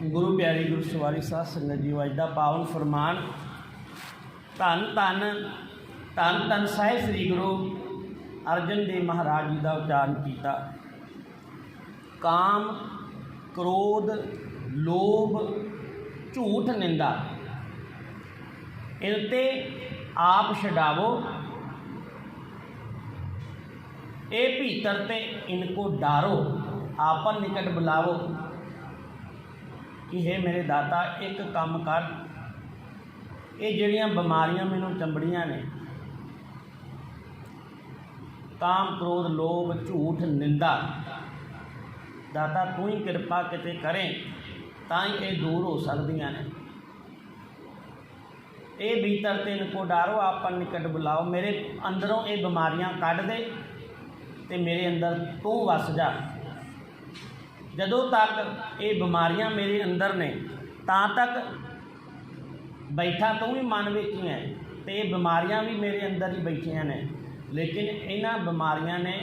गुरु प्यारी गुरु सवारी साध संगत जी अज का पावन फरमान धन धन धन धन साहिब श्री गुरु अर्जन देव महाराज जी का उच्चारण किया। काम क्रोध लोभ झूठ निंदा इनते आप छडावो, ए भीतर ते इनको डारो, आपन निकट बुलावो कि हे मेरे दाता एक काम कर, ये जिहड़ियां बीमारियां मैनूं चंबड़ियां ने, काम क्रोध लोभ झूठ निंदा, दाता तू ही कृपा किते करें तां ही ये दूर हो सकदियां ने। ये भीतर ते इनको डारो, आपन निकट बुलाओ, मेरे अंदरों ये बीमारियां कढ दे ते मेरे अंदर तू वस जा। जदों तक ये बीमारियां मेरे अंदर ने तां तक बैठा तू भी मन विच ही है, तो ये बीमारियां भी मेरे अंदर ही बैठियां ने। लेकिन इन्हां बीमारियां ने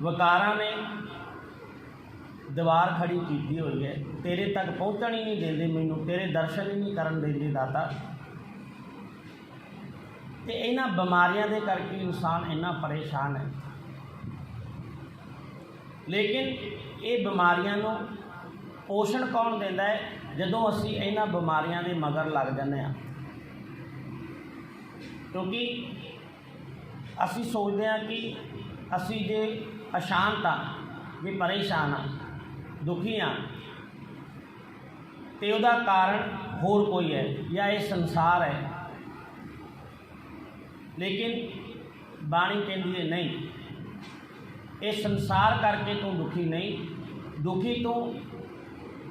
विकारां ने दीवार खड़ी की हुई है, तेरे तक पहुँचण ही नहीं देंदे, मैनूं तेरे दर्शन ही नहीं करन देंदे दाता। तो इन्हां बीमारियां दे करके इंसान इन्ना परेशान है। लेकिन ये बीमारियां नूं पोषण कौन देंदा है? जदों असीं इन्हां बीमारियां दे मगर लग जांदे हां, क्योंकि असीं सोचते हैं कि असीं जे अशांत हाँ, भी परेशान हाँ, दुखी हाँ, तो उसदा कारण होर कोई है या ये संसार है। लेकिन बाणी कहती है नहीं, ये संसार करके तू दुखी नहीं, दुखी तू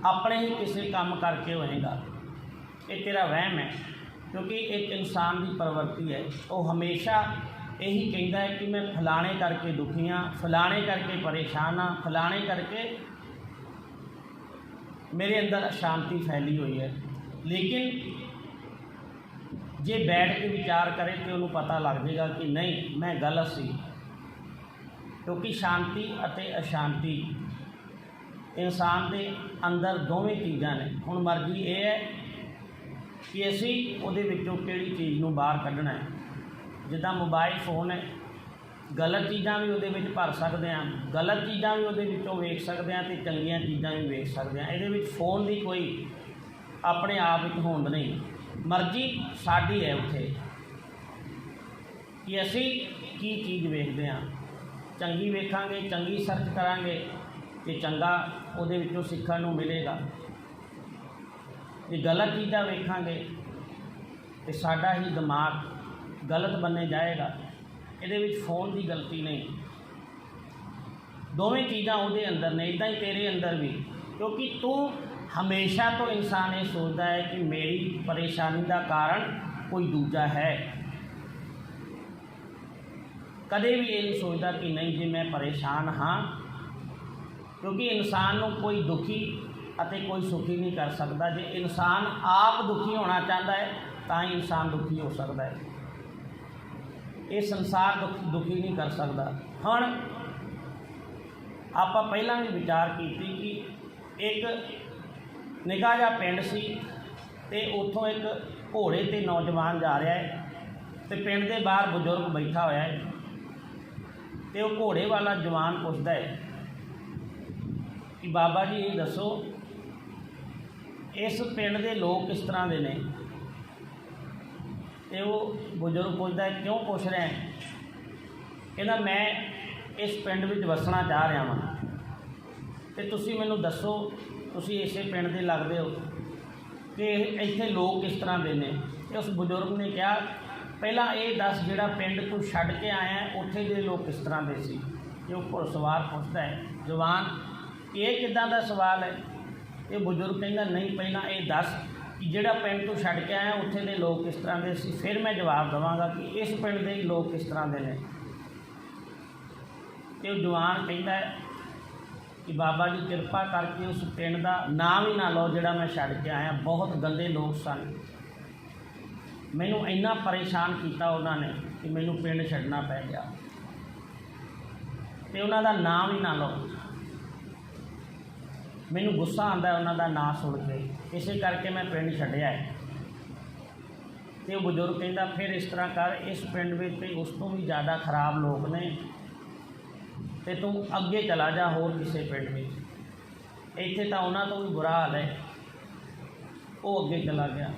अपने ही किसी काम करके होएगा। ये तेरा वहम है, क्योंकि एक इंसान की प्रवृत्ति है, वो हमेशा यही कहता है कि मैं फलाने करके दुखी हाँ, फलाने करके परेशान हाँ, फलाने करके मेरे अंदर अशांति फैली हुई है। लेकिन जे बैठ के विचार करे तो उन्हें पता लग जाएगा कि नहीं, मैं गलत सी, क्योंकि शांति अते अशांति इंसान के अंदर दोवें चीज़ां ने। हुण मर्जी ये है कि असीं उहदे विचों किहड़ी चीज़ नूं बाहर कढना है। जिद्दां मोबाइल फोन है, गलत चीज़ां भी उहदे विच भर सकते हैं, गलत चीज़ां भी उहदे विचों वेख सकते हैं, तो चंगियां चीज़ां भी वेख सकते हैं। इहदे विच फोन की कोई अपने आप विच होंद नहीं, मर्जी साडी है उत्थे कि असीं की चीज़ वेखदे हां। चंगी वेखांगे, चंगी सर्च करांगे तो चंगा उहदे विचों सिੱਖਣ ਨੂੰ मिलेगा। जे गलत चीज़ां वेखांगे तो साडा ही दिमाग गलत बने जाएगा। इहदे विच फोन की गलती नहीं, दोवें चीज़ां उहदे अंदर ने, इदां ही तेरे अंदर भी। क्योंकि तू हमेशा तो इंसान ये सोचता है कि मेरी परेशानी का कारण कोई दूजा है, कदे भी ये नहीं सोचता कि नहीं जी मैं परेशान हाँ। क्योंकि इंसान को कोई दुखी अते कोई सुखी नहीं कर सकता। जे इंसान आप दुखी होना चाहता है तो ही इंसान दुखी हो सकता है, ये संसार दुखी नहीं कर सकता। हुण आपां पहलां भी विचार कीती कि एक निक्का जिहा पिंड सी ते उत्थों एक घोड़े ते नौजवान जा रहा है, तो पिंड के बाहर बजुर्ग बैठा होया है, तो वह घोड़े वाला जवान पूछता है कि बाबा जी ये दसो इस पिंड के लोग किस तरह के ने? तो वो बजुर्ग पूछता है क्यों पूछ रहे हैं? कहना मैं इस पिंड में वसना चाह रहा हाँ, तो तुसी मैनू दसो, तुसी इसे पिंड के लगते हो कि इत्थे लोग किस तरह के ने? उस बजुर्ग ने कहा पहला ये दस जिहड़ा पिंड तू छड्ड के आया उत्थे दे लोग किस तरह के सी? जो घुड़सवार पूछता है जवान, ये किदां दा सवाल है? ये बुजुर्ग कहंदा नहीं, पहला ये दस कि जिहड़ा पिंड तू छड्ड के आया उत्थे दे लोग किस तरह के सी, फिर मैं जवाब देवांगा कि इस पिंड के लोग किस तरह के ने। तो जवान कहंदा है कि बाबा जी कृपा करके उस पिंड का नाम ही ना लो जिहड़ा मैं छड्ड के आया, बहुत गंदे लोग सन, मैनू इन्ना परेशान किया उन्होंने कि मैनू पिंड छड्डना पै गया, तो उन्हों का नाम ही ना लो। ਮੈਨੂੰ ਗੁੱਸਾ ਆਉਂਦਾ ਉਹਨਾਂ ਦਾ ਨਾਂ ਸੁਣ ਕੇ, ਇਸੇ ਕਰਕੇ ਮੈਂ ਪਿੰਡ ਛੱਡਿਆ ਹੈ। ਤੇ ਉਹ ਬਜ਼ੁਰਗ ਕਹਿੰਦਾ ਫਿਰ ਇਸ ਤਰ੍ਹਾਂ ਕਰ, ਇਸ ਪਿੰਡ ਵਿੱਚ ਤੇ ਉਸ ਤੋਂ ਵੀ ਜ਼ਿਆਦਾ ਖਰਾਬ ਲੋਕ ਨੇ, ਤੇ ਤੂੰ ਅੱਗੇ ਚਲਾ ਜਾ ਹੋਰ ਕਿਸੇ ਪਿੰਡ ਵਿੱਚ, ਇੱਥੇ ਤਾਂ ਉਹਨਾਂ ਤੋਂ ਵੀ ਬੁਰਾ ਹਾਲ ਹੈ। ਉਹ ਅੱਗੇ ਚਲਾ ਗਿਆ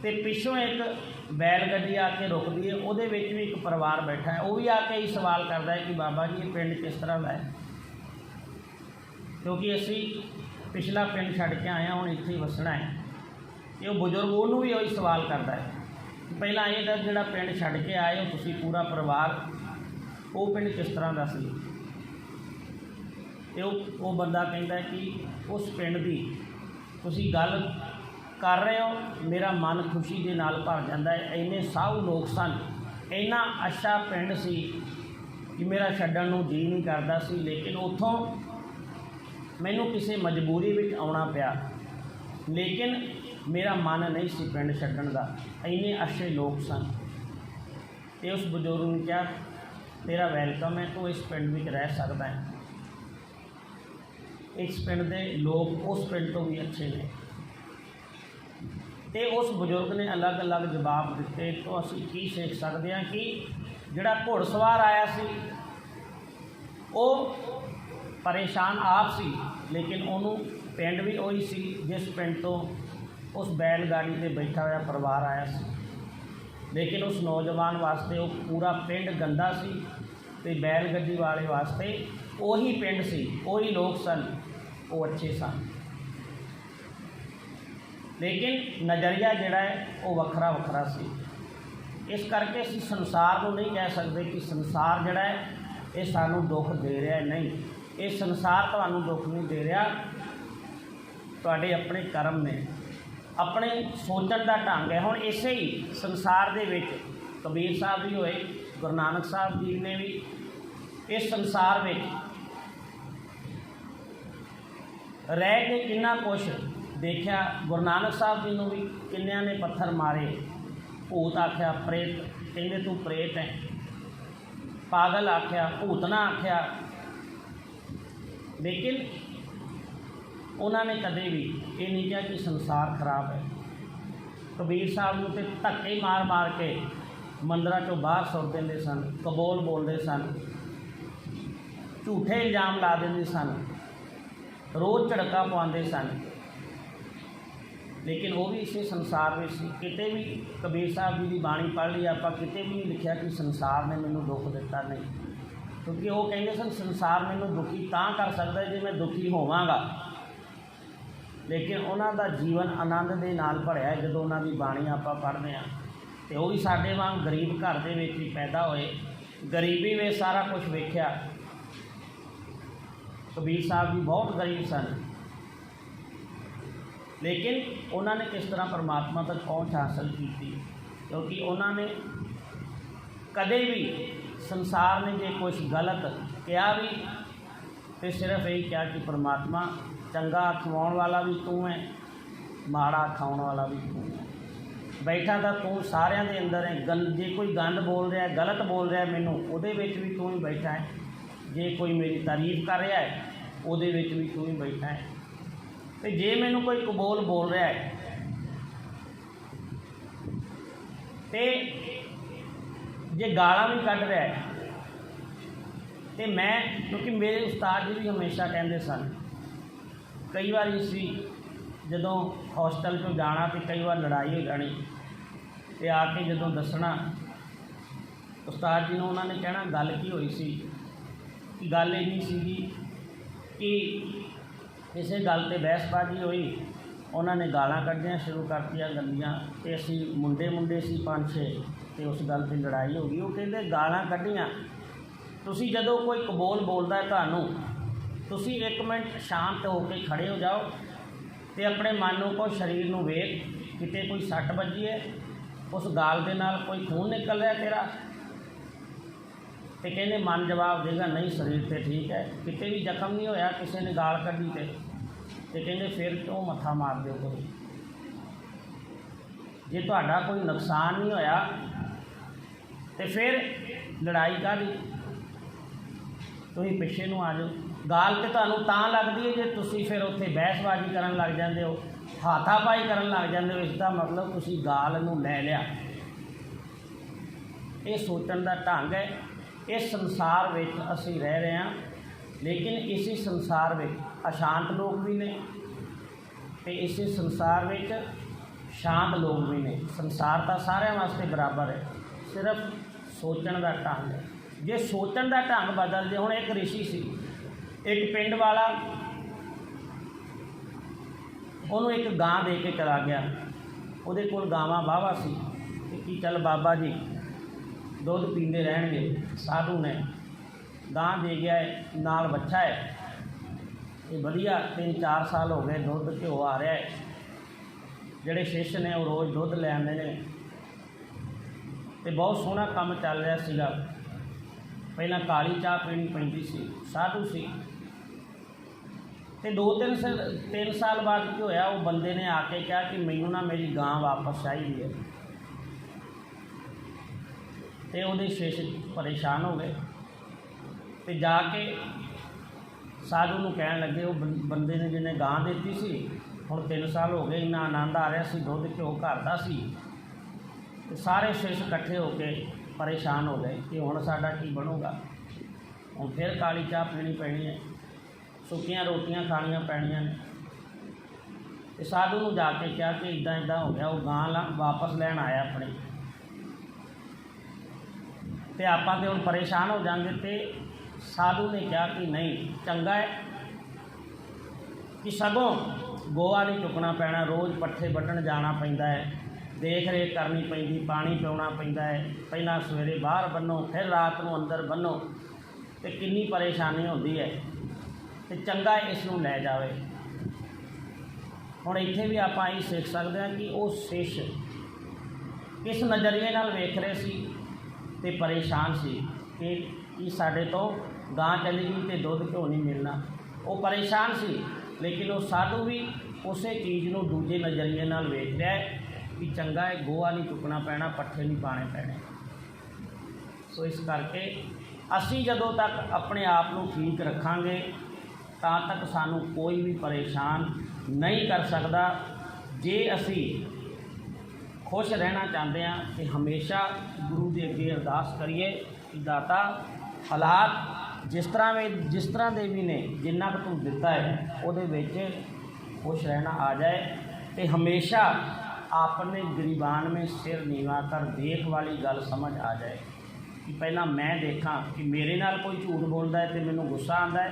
ਤੇ ਪਿੱਛੋਂ ਇੱਕ बैल गड्डी आके रुकती है, ਉਹਦੇ ਵਿੱਚ ਵੀ ਇੱਕ ਪਰਿਵਾਰ ਬੈਠਾ है। वो भी आके ही सवाल करता है कि बाबा जी ये पिंड किस तरह का है, क्योंकि असी पिछला पिंड छड़ के आए हैं, हुण इत्थे ही वसना है। ये बजुर्ग उन्होंने भी वही सवाल करता है पहला ये दस जिहड़ा पिंड छड़ के आए हो तुसीं पूरा परिवार, वो पिंड किस तरह का सी। ते वो बंदा कहता है कि उस पिंड की तुसीं गल कर रहे हो, मेरा मन खुशी के नाल भर जाता है। इन्ने साहू लोग सन, इन्ना अच्छा पिंड सी कि मेरा छड्डण नूं जी नहीं करता सी, लेकिन उत्थों मैनूं किसी मजबूरी विच आउणा पिया, लेकिन मेरा मन नहीं सी पिंड छड्डण दा, इन्ने अच्छे लोग सन। ते उस बजुर्ग ने कहा तेरा वैलकम है, तू इस पिंड विच रह सकदा है, इस पिंड दे लोग उस पिंड तो भी अच्छे ने। तो उस बजुर्ग ने अलग अलग जवाब दिते। तो असी की सीख सकते हैं कि जिहड़ा घुड़सवार आया सी वो परेशान आप सी, लेकिन उन्होंने पिंड भी वही सी जिस पिंड तो उस बैलगाड़ी से बैठा हुआ परिवार आया सी, लेकिन उस नौजवान वास्ते वो पूरा पिंड गंदा सी, ते बैल गड्डी वाले वास्ते वही पिंड सी, वही लोग सन, वो अच्छे सन। लेकिन नज़रिया जिहड़ा है वो वखरा वखरा सी। इस करके असीं संसार को नहीं कह सकते कि संसार जिहड़ा है ये सानू दुख दे रहा है, नहीं, ये संसार तुहानू दुख नहीं दे रहा, तुहाडे अपने कर्म ने, अपने सोचण दा ढंग है। हुण इसे ही संसार दे विच कबीर साहब भी होए, गुरु नानक साहब जी ने भी इस संसार में रह के कितना कुछ देखा। गुरु नानक साहब जी ने भी किन्नियां ने पत्थर मारे, भूत आख्या, प्रेत कहते तू प्रेत है, पागल आख्या, भूतना आख्या, लेकिन उन्होंने कदे भी ये नहीं कहा कि संसार खराब है। कबीर साहब ने तो धक्के मार मार के मंदिरों चों बाहर सुट देंदे सन, कबोल बोलते सन, झूठे इल्जाम ला देंदे सन, रोज़ झड़का पवाते सन, लेकिन वो भी इसे संसार में सी। किते भी कबीर साहब जी की बाणी पढ़ ली आप, किते भी नहीं लिखा कि संसार ने मैनू दुख दिता, नहीं, क्योंकि वो कहते सन संसार मैनू दुखी तां कर सकता है जे मैं दुखी होवांगा, लेकिन उन्हों का जीवन आनंद के नाल भरिया है। जो उन्होंने बाणी आप पढ़ते हैं तो वो भी साढ़े वांग गरीब घर के विच ही पैदा होए, गरीबी में सारा कुछ वेख्या। कबीर साहब जी बहुत गरीब सन, लेकिन उन्होंने किस तरह परमात्मा तक पहुँच हासिल की, क्योंकि उन्होंने कदे भी संसार ने जो कुछ गलत किया भी तो सिर्फ यही कहा कि परमात्मा चंगा खवाउण वाला भी तू है, माड़ा खाउण वाला भी तू है, बैठा तो तू सारिਆਂ ਦੇ अंदर है। जे कोई गंद बोल रहा है, गलत बोल रहा है, मैनू उहदे विच भी तू ही बैठा है, जे कोई मेरी तारीफ कर रहा है उहदे विच भी तू ही बैठा है, तो जे मैनू कोई कबोल बोल रहा है तो जे गालां भी कढ़ रहा है तो मैं, क्योंकि मेरे उस्ताद जी भी हमेशा कहते सन, कई बार इसी जदों हॉस्टल चों जाना तो कई बार लड़ाई हो जानी, तो आके जदों दसना उस्ताद जी ने, उन्होंने कहना गल की हुई सी, कि गल इन्नी सी कि किसी गल ते बहसबाजी हुई, उन्होंने गालां कढ़नियां शुरू करतियां गंदियां, तो असी मुंडे मुंडे सी 5-6, तो उस गल की लड़ाई हो गई। वो कहते गालां कढ़ियां, तुसी जदों कोई कबोल बोलता है तुहानूं, तुसी 1 मिनट शांत होकर खड़े हो जाओ तो अपने मन को शरीर में वेख, किते कोई सट बजी है, उस गाल के नाल कोई खून निकल रहा तेरा, तो कहने मन जवाब देगा नहीं शरीर तो ठीक है, किते भी जख्म नहीं होया, किसी ने गाल कढ़ी तो कहते फिर क्यों मत्था मार दो कोई, जे तुहाडा कोई नुकसान नहीं होया तो फिर लड़ाई काहदी, तुसीं पिछे नूं आ जाओ, गाल तो तुहानूं तां लगदी है जे तुसीं फिर उत्थे बहसबाजी करन लग जांदे हो, हाथापाई करन लग जांदे हो। इसका मतलब तुसीं गाल नूं लै लिया। ये सोचण दा ढंग है। इस संसार विच असीं रह रहे हैं, लेकिन इसी संसार विच अशांत लोग भी ने ते इसी संसार विच शांत लोग भी ने। संसार तो सारिਆਂ वास्ते बराबर है, सिर्फ सोचण दा ढंग है। जे सोचण दा ढंग बदल जे, हुण एक ऋषि सी, एक पिंड वाला उन्होंने एक गां दे के चला गया। उहदे कोल गावां वाहवा सी कि चल बाबा जी दुध पींदे रहणगे। साधु ने गां दे गया है, नाल बच्चा है, ये वधिया 3-4 साल हो गए, दुध घ्यो आ रहा है। जिहड़े शिष्य ने वो रोज़ दुध लै आंदे ने ते बहुत सोहना काम चल रहा सीगा। पहलां काली चाह पीनी पैंदी सी, साधु सी। तो 2-3 साल बाद की होया, वो बंदे ने आके कहा कि मैनू ना मेरी गां वापस चाहिए है। तो वो शिष्य परेशान हो गए तो जाके साधु नूं कहण लगे, वो बंदे ने जिन्हें गां देती सी, हुण 3 साल हो गए, इन्ना आनंद आ रहा सी, दुध घ्यो घर दा सी। तो सारे शिष्य इकट्ठे होके परेशान हो गए कि हुण साडा की बनूगा। हुण फिर काली चाह पीनी पैनी है, सुक्कियां रोटियां खानियां पैणियां ने। तो साधु नूं जाके कहा कि इदां इदां हो गया, वो गां वापस लैण आया अपनी, तो आपां तो हुण परेशान हो जाएंगे। तो साधु ने कहा कि नहीं, चंगा है कि सगों गोआ नहीं चुकना पैना, रोज़ पट्ठे वड्ढण जाना पैंदा है, देख रेख करनी पैंदी, पानी पिआउणा पैंदा है। पहलां सवेरे बाहर बन्नो, फिर रात को अंदर बन्नो, तो कितनी परेशानी होती है। तो चंगा इसनूं लै जावे। हुण इत्थे भी आपां ये सीख सकते हैं कि वो शिष्य किस नज़रिए नाल वेख रहे सी ते परेशान सी कि साडे तो गां चली गई तो दुध घ्यो नहीं मिलना। वो परेशान सी, लेकिन वो साधु भी उस चीज़ को दूजे नज़रिए नाल वेख रहा है कि चंगा है, गोआ नहीं चुकना पैना, पट्ठे नहीं पाने पैने। सो इस करके असी जदों तक अपने आप को ठीक रखांगे तां तक सानू कोई भी परेशान नहीं कर सकता। जे असी खुश रहना चाहते हैं कि हमेशा गुरु के अगे अरदास करिए कि दाता हालात जिस तरह के भी ने, जिन्ना कुछ तू दिता है वो खुश रहना आ जाए। तो हमेशा अपने गरीबान में सिर नीवा कर देख वाली गल समझ आ जाए कि पहला मैं देखा कि मेरे नाल कोई झूठ बोलता है तो मैनू गुस्सा आता है,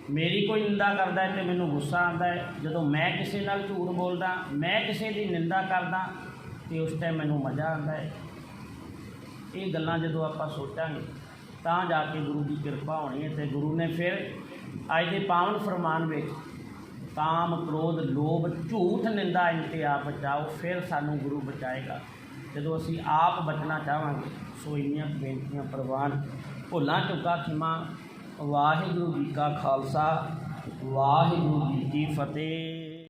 मेरी कोई निंदा करता है तो मैनू गुस्सा आता है। जो मैं किसी नाल झूठ बोलदा, मैं किसी की निंदा करदा तो उस टाइम मैनू मज़ा आता है। ये गल्लां जदों आपां सोचांगे तां जाके गुरु की कृपा होनी है। तो गुरु ने फिर अज के पावन फरमान में काम क्रोध लोभ झूठ निंदा इनते आप बचाओ, फिर सानू गुरु बचाएगा जदों असी आप बचना चाहांगे। सो इन्नियां बेनतियां प्रवान, भुलां चुका खिमा। वाहिगुरू जी का खालसा, वाहिगुरू जी की फतेह।